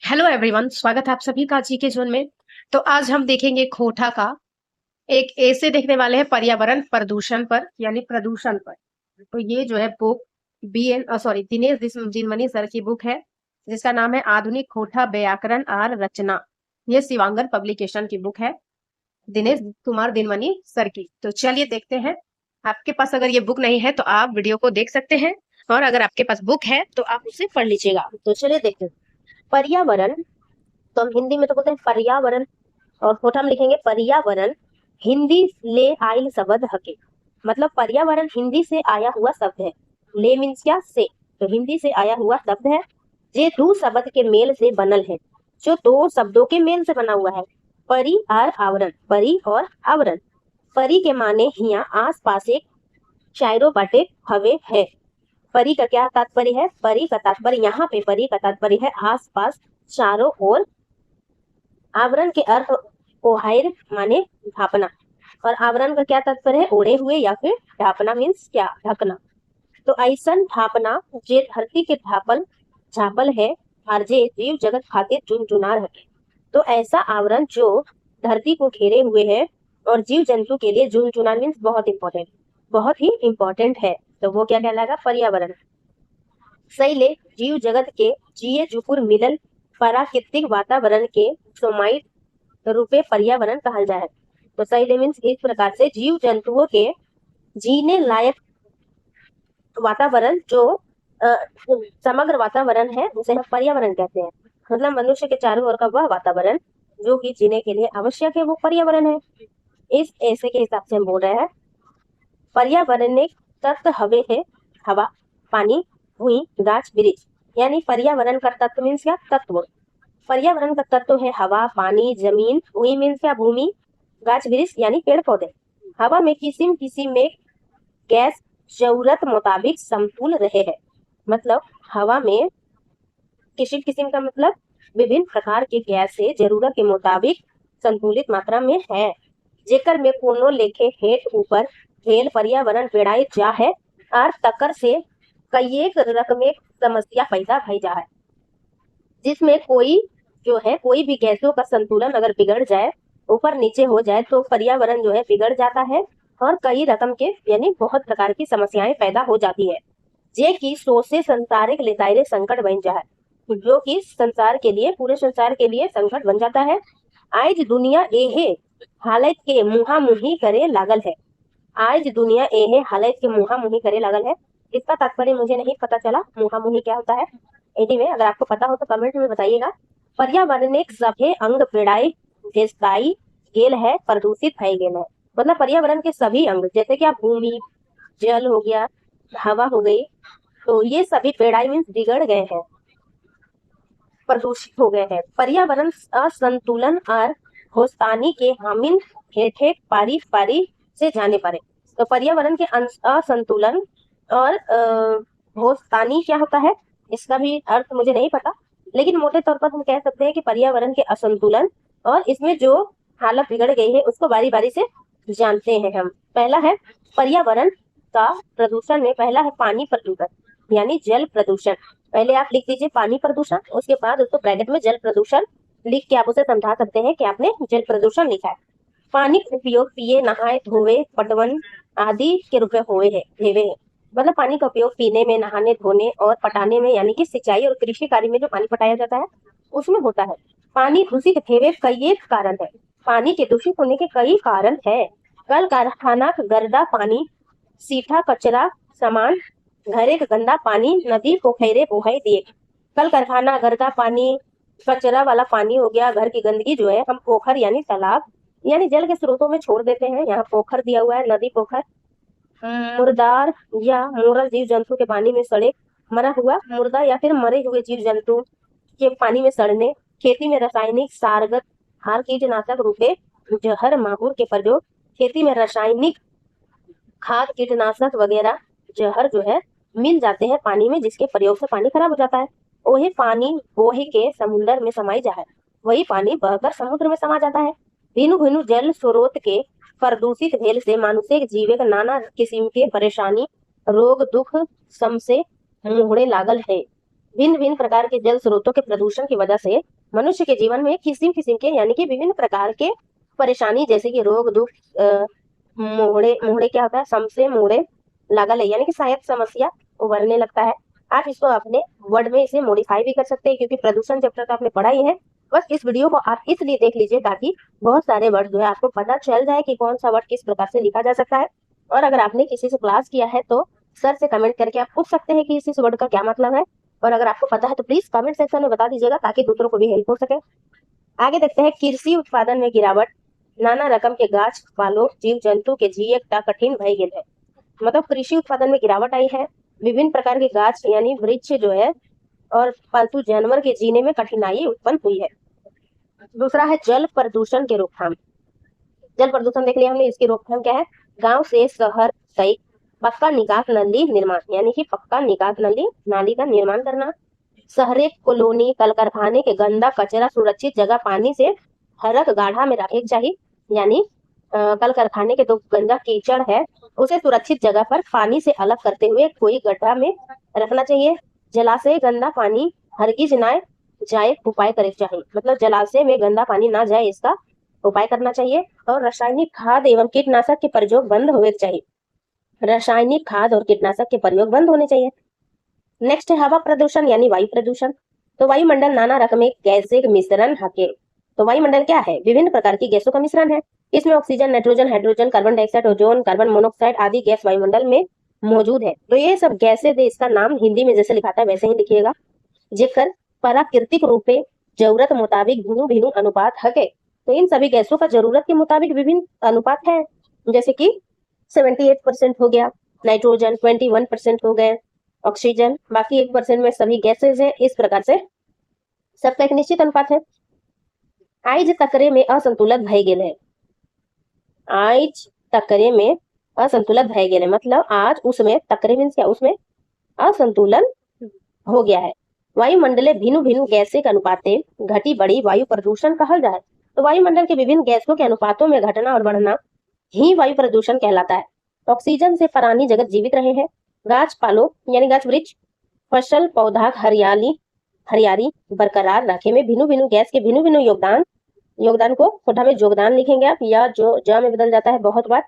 Hello everyone, स्वागत है आप सभी का जीके जोन में। तो आज हम देखेंगे खोटा का एक ऐसे देखने वाले हैं पर्यावरण प्रदूषण पर यानी प्रदूषण पर। तो ये जो है बुक दिनेश दिनमणि सर की बुक है जिसका नाम है आधुनिक खोटा व्याकरण और रचना। ये शिवांगन पब्लिकेशन की बुक है दिनेश कुमार दिनमणि सर की। तो चलिए देखते हैं। आपके पास अगर ये बुक नहीं है तो आप वीडियो को देख सकते हैं, और अगर आपके पास बुक है तो आप उसे पढ़ लीजिएगा। तो चलिए देखते हैं। पर्यावरण, तो हम हिंदी में तो बोलते हैं पर्यावरण, और खोटा में लिखेंगे पर्यावरण। हिंदी ले आइल शब्द हके, मतलब पर्यावरण हिंदी से आया हुआ शब्द है। ले मीन्स क्या? से। तो हिंदी से आया हुआ शब्द है जे दो शब्द के मेल से बनल है, जो दो शब्दों के मेल से बना हुआ है। परि और आवरण, परि और आवरण। परि के माने हिया आस पास एक चारों बाटे हवे है। परि का क्या तात्पर्य है? परि का तात्पर्य, यहाँ पे परि का तात्पर्य है आस पास, चारों ओर। आवरण के अर्थ ओहाइर माने ढापना, और आवरण का क्या तात्पर्य है? ओढ़े हुए या फिर ढापना मीन्स क्या? ढकना। तो ऐसन ढापना जे धरती के ढापल झापल है और जे जीव जगत खातिर चुनचुनार है। तो ऐसा आवरण जो धरती को घेरे हुए है और जीव जंतु के लिए चुनचुनार मीन्स बहुत इंपॉर्टेंट, बहुत ही इंपॉर्टेंट है। तो वो क्या कहलाएगा? पर्यावरण। सही ले जीव जगत के जिये जुकुर मिलल प्राकृतिक वातावरण के सोमाइट रूपे पर्यावरण कहल जाए है। तो सही ले मीन्स इस प्रकार से जीव जंतुओं के जीने लायक वातावरण जो समग्र वातावरण है उसे हम पर्यावरण कहते हैं। मतलब मनुष्य के चारों ओर का वह वातावरण जो कि जीने के लिए आवश्यक है, वो पर्यावरण है। इस ऐसे के हिसाब से हम बोल रहे हैं पर्यावरणिक तत्व हवे है हवा, पानी, भूमि, गाछ वृक्ष। यानी पर्यावरण का तत्व मीन्स क्या? तत्व। पर्यावरण का तत्व है हवा, पानी, जमीन। भूमि मीन्स क्या? भूमि। गाछ वृक्ष यानी पेड़ पौधे। हवा में किसी किसी में गैस जरूरत मुताबिक समतुल रहे है। मतलब हवा में किसी किस्म का मतलब विभिन्न प्रकार के गैस से जरूरत के मुताबिक संतुलित मात्रा में है, जेकर में कोनो लेखे हेठ ऊपर भेल पर्यावरण बेड़ाई जा है और तकर से कई एक रकमे समस्या पैदा भई जा है। जिसमें कोई जो है कोई भी गैसों का संतुलन अगर बिगड़ जाए, ऊपर नीचे हो जाए, तो पर्यावरण जो है बिगड़ जाता है और कई रकम के यानी बहुत प्रकार की समस्याएं पैदा हो जाती है, जे की सोचे संसारिक लेतायरे संकट बन जाए, जो कि संसार के लिए, पूरे संसार के लिए संकट बन जाता है। आज दुनिया एहे हालत के मुहामुही करे लागल है। आज दुनिया एहे हालत के मुहामुही करे लागल है। इसका तात्पर्य मुझे नहीं पता चला, मुहामुही क्या होता है। एनीवे, अगर आपको पता हो तो कमेंट में बताइएगा। पर्यावरण एक सभे अंग पेड़ाई भेसताई गेल है, प्रदूषित भय गेल है। मतलब पर्यावरण के सभी अंग, जैसे कि आप भूमि, जल हो गया, हवा हो गई, तो ये सभी पेड़ाई मीन्स बिगड़ गए हैं, प्रदूषित हो गए हैं। पर्यावरण असंतुलन और होस्तानी के हामिल ठेठे पारी पारी से जाने पड़े। तो पर्यावरण के असंतुलन और होस्तानी क्या होता है, इसका भी अर्थ मुझे नहीं पता, लेकिन मोटे तौर पर हम कह सकते हैं कि पर्यावरण के असंतुलन और इसमें जो हालत बिगड़ गई है उसको बारी बारी से जानते हैं हम। पहला है पर्यावरण का प्रदूषण में, पहला है पानी प्रदूषण यानी जल प्रदूषण। पहले आप लिख दीजिए पानी प्रदूषण, उसके बाद उसको ब्रैकेट में जल प्रदूषण लिख के आप उसे समझा सकते हैं कि आपने जल प्रदूषण लिखा है। पानी का उपयोग पिए, नहाए, धोवे, पटवन आदि के रूप में हुए है। मतलब पानी का उपयोग पीने में, नहाने, धोने और पटाने में, यानी कि सिंचाई और कृषि कार्य में जो पानी पटाया जाता है उसमें होता है। पानी दूषित हेवे कई एक कारण है। पानी के दूषित होने के कई कारण है। कल कारखाना गर्दा पानी, सीठा कचरा सामान, घरे का गंदा पानी नदी पोखरे बहाई दिए। कल कारखाना गर्दा पानी, कचरा वाला पानी हो गया, घर की गंदगी जो है हम पोखर यानी तालाब यानी जल के स्रोतों में छोड़ देते हैं। यहाँ पोखर दिया हुआ है, नदी पोखर। मुर्दार या मोरल जीव जंतु के पानी में सड़े, मरा हुआ मुर्दा या फिर मरे हुए जीव जंतु के पानी में सड़ने। खेती में रासायनिक सारगत हार कीटनाशक रूपे जहर माहूर के प्रयोग, खेती में रासायनिक खाद कीटनाशक वगैरह जहर जो है मिल जाते हैं पानी में, जिसके प्रयोग से पानी खराब हो जाता है। वही पानी बोहे के समुद्र में समाई जाए, वही पानी बहकर समुद्र में समा जाता है। भिन्न भिन्न जल स्रोत के प्रदूषित भेल से मनुष्य जीवे का नाना किस्म के परेशानी, रोग दुख सम से मुहरे लागल है। भिन्न भिन्न प्रकार के जल स्रोतों के प्रदूषण की वजह से मनुष्य के जीवन में किस्म किस्म के यानी कि विभिन्न प्रकार के परेशानी जैसे कि रोग दुख मोहड़े मोहड़े क्या होता है, समसे मोहड़े लागल है यानी कि शायद समस्या उभरने लगता है। आप इसको अपने वर्ड में इसे मॉडिफाई भी कर सकते हैं क्योंकि प्रदूषण चैप्टर तो आपने पढ़ा ही है। बस इस वीडियो को आप इसलिए देख लीजिए ताकि बहुत सारे वर्ड जो है आपको पता चल जाए कि कौन सा वर्ड किस प्रकार से लिखा जा सकता है। और अगर आपने किसी से क्लास किया है तो सर से कमेंट करके आप पूछ सकते हैं कि इस वर्ड का क्या मतलब है। और अगर आपको पता है तो प्लीज कमेंट सेक्शन में बता दीजिएगा ताकि दूसरों को भी हेल्प हो सके। आगे देखते हैं, कृषि उत्पादन में गिरावट, नाना रकम के गाछ पालो जीव जंतु के जिए कठिन भय गेल है। मतलब कृषि उत्पादन में गिरावट आई है, विभिन्न प्रकार के गाछ यानी वृक्ष जो है और पालतू जानवर के जीने में कठिनाई उत्पन्न हुई है। दूसरा है जल प्रदूषण के रोकथाम। जल प्रदूषण देख लिया हमने, इसकी रोकथाम क्या है, गांव से शहर तक पक्का निकास नली निर्माण यानी कि पक्का निकास नली नाली का निर्माण करना। शहरे कॉलोनी कल कारखाने के गंदा कचरा सुरक्षित जगह पानी से हरक गाढ़ा में रखे चाहिए यानी कल कारखाने के जो गंदा कीचड़ है उसे सुरक्षित जगह पर पानी से अलग करते हुए कोई गड्ढा में रखना चाहिए। जलाशय गंदा पानी हरगिज ना जाए उपाय करे चाहिए, मतलब जलाशय में गंदा पानी ना जाए इसका उपाय करना चाहिए। और रासायनिक खाद एवं कीटनाशक के प्रयोग बंद होने चाहिए, रासायनिक खाद और कीटनाशक के प्रयोग बंद होने चाहिए। नेक्स्ट है हवा प्रदूषण यानी वायु प्रदूषण। तो वायुमंडल नाना रकम गैसें के मिश्रण हके। तो वायुमंडल क्या है, विभिन्न प्रकार की गैसों का मिश्रण है। इसमें oxygen, nitrogen, hydrogen, carbon dioxide, ozone, carbon monoxide आदि गैस वायुमंडल में मौजूद है। तो ये सब गैसें थे, इसका नाम हिंदी में जैसे लिखा था वैसे ही लिखिएगा। जेकर प्राकृतिक रूपे जरूरत मुताबिक भिन्न भिन्न अनुपात हके। तो इन सभी गैसों का जरूरत के मुताबिक विभिन्न अनुपात है, जैसे कि 78% हो गया नाइट्रोजन, 21% हो गए ऑक्सीजन, बाकी 1% में सभी गैसेज है। इस प्रकार से सबका एक निश्चित अनुपात है। आइज तकरे में असंतुलन भय गेल है। आइज तकरे में असंतुलन भय गेल है मतलब आज उसमें, तकरे मीन्स क्या, उसमें असंतुलन हो गया है। वायुमंडले भिन्न भिन्न गैसें के अनुपाते घटी बढ़ी वायु प्रदूषण कहल जाए। तो वायुमंडल के विभिन्न गैसों के अनुपातों में घटना और बढ़ना ही वायु प्रदूषण कहलाता है। ऑक्सीजन से प्राणी जगत जीवित रहे हैं। गाछ पालो यानी गाछ वृक्ष, फसल पौधा हरियाली बरकरार रखे में भिन्न भिन्न गैस के भिन्न भिन्न योगदान को कोठा में योगदान लिखेंगे आप, या जो ज में बदल जाता है बहुत बार।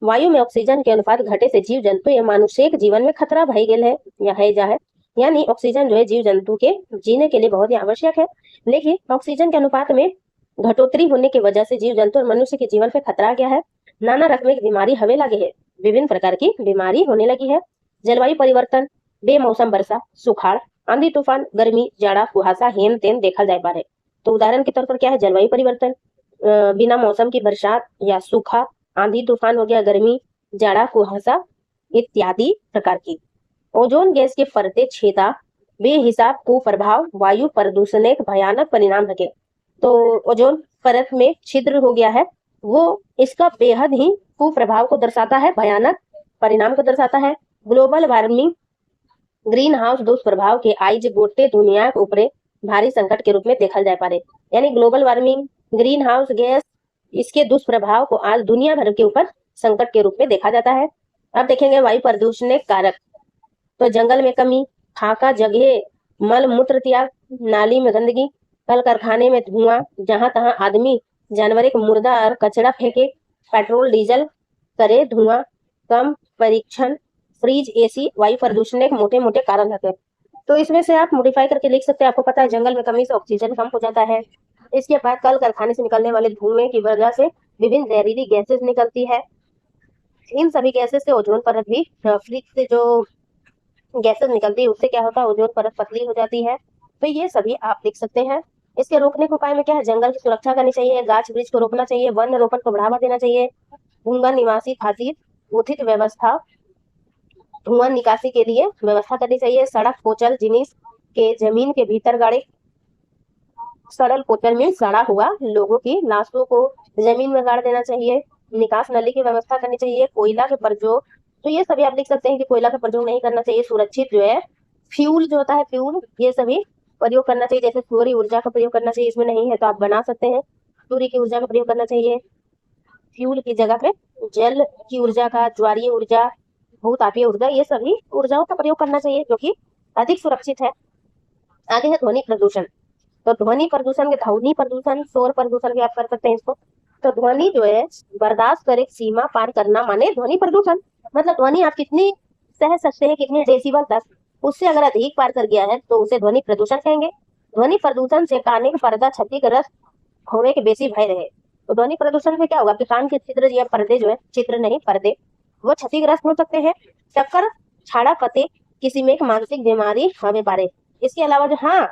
वायु में ऑक्सीजन के अनुपात घटे से जीव जंतु या मनुष्य के जीवन में खतरा भय गेल है या है जा है, यानी ऑक्सीजन जो है जीव जंतु के जीने के लिए बहुत ही आवश्यक है। लेकिन ऑक्सीजन के अनुपात में घटोतरी होने की वजह से जीव जंतु और मनुष्य के जीवन पे खतरा गया है। नाना रकम की बीमारी हवे लगे है, विभिन्न प्रकार की बीमारी होने लगी है। जलवायु परिवर्तन, बेमौसम वर्षा, सुखाड़, आंधी तूफान, गर्मी, जाड़ा, कुहासा, हेन तेन देखा जाए पारे। तो उदाहरण के तौर पर क्या है, जलवायु परिवर्तन, बिना मौसम की बरसात या सूखा, आंधी तूफान हो गया, गर्मी, जाड़ा, कुहासा इत्यादि प्रकार की। ओजोन गैस के परते छेदा बेहिसाब कुप्रभाव वायु प्रदूषण एक भयानक परिणाम रखे। तो ओजोन परत में छिद्र हो गया है, वो इसका बेहद ही कुप्रभाव को दर्शाता है, भयानक परिणाम को दर्शाता है। ग्लोबल वार्मिंग ग्रीन हाउस दुष्प्रभाव के आइज गोटे दुनिया के ऊपरे भारी संकट के रूप में देखा जाए पारे, यानी global warming green house gas इसके दुष्प्रभाव को आज दुनिया भर के ऊपर संकट के रूप में देखा जाता है। अब देखेंगे वायु प्रदूषण के कारक। तो जंगल में कमी, खाका जगह मल मूत्र त्याग, नाली में गंदगी, कल कारखाने में धुआं, जहां तहां आदमी जानवर के मुर्दा और कचरा फेंके, पेट्रोल डीजल करे धुआं, कम परीक्षण, फ्रिज एसी वायु प्रदूषण के मोटे मोटे कारण होते हैं। तो इसमें से आप मॉडिफाई करके लिख सकते हैं। आपको पता है जंगल में कमी से ऑक्सीजन कम हो जाता है। इसके बाद कल कारखाने से निकलने वाले धुएं की वजह से विभिन्न जहरीली गैसेस निकलती है। इन सभी गैसेस से ओजोन परत भी, फ्रिज से जो गैसेस निकलती है उससे क्या होता है, ओजोन परत पतली हो जाती है। तो ये सभी आप लिख सकते हैं। इसके रोकने के उपाय में क्या है, जंगल की सुरक्षा करनी चाहिए, गाछ वृक्ष को रोकना चाहिए, वन रोपण को बढ़ावा देना चाहिए, भूंगा निवासी खातिर उचित व्यवस्था, धुआं निकासी के लिए व्यवस्था करनी चाहिए, सड़क पोचल जिनिस के जमीन के भीतर गाड़े, सड़ल पोचल में सड़ा हुआ लोगों की लाशों को जमीन में गाड़ देना चाहिए, निकास नली की व्यवस्था करनी चाहिए, कोयला के प्रयोग, तो ये सभी आप लिख सकते हैं कि कोयला का प्रयोग नहीं करना चाहिए, सुरक्षित जो है फ्यूल जो होता है फ्यूल ये सभी प्रयोग करना चाहिए, जैसे सूर्य ऊर्जा का प्रयोग करना चाहिए, इसमें नहीं है तो आप बना सकते हैं, सूर्य की ऊर्जा का प्रयोग करना चाहिए, फ्यूल की जगह पे जल की ऊर्जा का, ज्वारीय ऊर्जा, भूतापीय ऊर्जा, ये सभी ऊर्जाओं का प्रयोग करना चाहिए जो कि अधिक सुरक्षित है। आगे है ध्वनि प्रदूषण। तो ध्वनि प्रदूषण के ध्वनि प्रदूषण, शोर प्रदूषण भी आप कर सकते हैं इसको। तो ध्वनि जो है बर्दाश्त कर एक सीमा पार करना माने ध्वनि प्रदूषण। मतलब ध्वनि आप कितनी सह सकते हैं, कितने डेसिबल तक, उससे अगर अधिक पार कर गया है तो उसे ध्वनि प्रदूषण कहेंगे। ध्वनि प्रदूषण से कान के पर्दा क्षतिग्रस्त होने के बेसी भय रहे। तो ध्वनि प्रदूषण में क्या होगा कि कान के छिद्र या पर्दे जो है, छिद्र नहीं पर्दे, वो क्षतिग्रस्त हो सकते हैं। चक्कर, छाड़ा पते, किसी में एक मानसिक बीमारी हमें पारे। इसके अलावा जो हाँ